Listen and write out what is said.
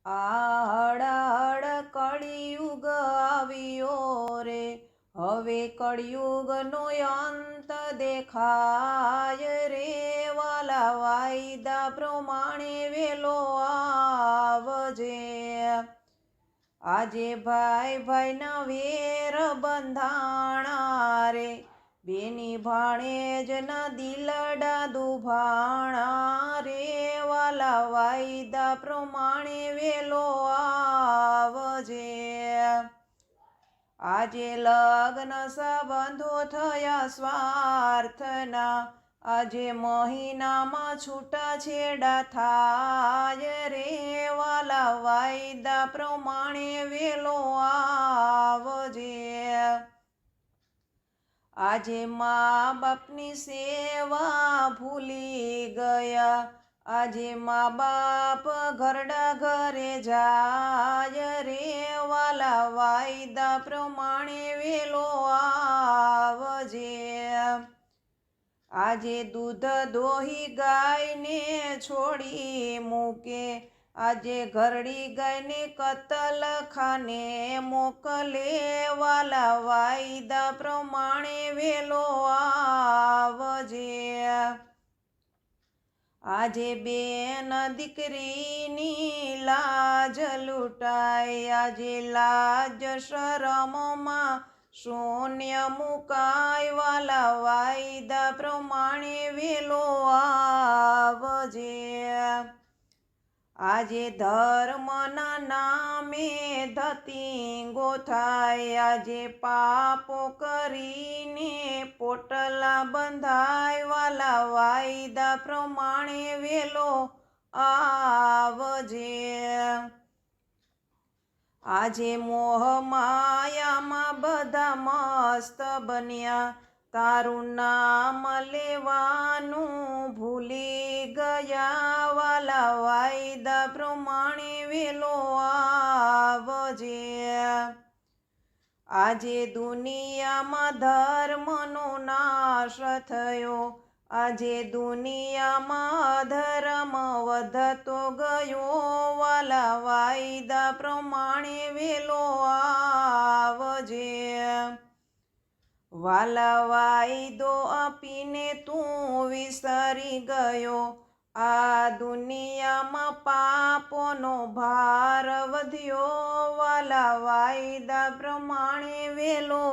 આડ કળિયુગ આવ્યો રે, હવે કળિયુગનો અંત દેખાય રે, વાલા વાયદા પ્રમાણે વેલો આવજે। આજે ભાઈ ભાઈના વેર બંધાણા રે, બેની ભાણેજના દિલડા દુભાણા રે, વાલા વાયદા પ્રમાણે વેલો આવજે। આજે લગ્ન સંબંધો થયા સ્વાર્થના, આજે મહિનામાં છૂટાછેડા થાય રે, વાલા વાયદા પ્રમાણે વેલો આવજે। આજે મા બાપની સેવા ભૂલી ગયા, આજે મા બાપ ઘરડા ઘરે જાય રે, વાલા વાયદા પ્રમાણે વેલો આવજે। આજે દૂધ દોહી ગાયને છોડી મૂકે, આજે ઘરડી ગાયને કતલખાને મોકલે, વાલા વાયદા પ્રમાણે વેલો આવજે। આજે બેન દીકરીની લાજ લૂંટાય, આજે લાજ શરમમાં શૂન્ય મુકાય, વાલા વાયદા પ્રમાણે વેલો આવજે। આજે ધર્મના નામે ધતિંગો થાય, આજે પાપો કરીને પોટલા બંધાય, વાલા વાયદા પ્રમાણે વેલો આવજે। આજે મોહ માયામાં બધા મસ્ત બન્યા, તારું નામ લેવાનું ભૂલી ગયા, વાલા વાયદા પ્રમાણે વેલો આવજે। આજે દુનિયામાં ધર્મનો નાશ થયો, આજે દુનિયામાં અધર્મ વધતો ગયો, વાલા વાયદા પ્રમાણે વેલો આવજે। વાલા વાયદો આપીને તું વિસરી ગયો, આ દુનિયામાં પાપોનો ભાર વધ્યો, વાલા વાયદા પ્રમાણે વેલો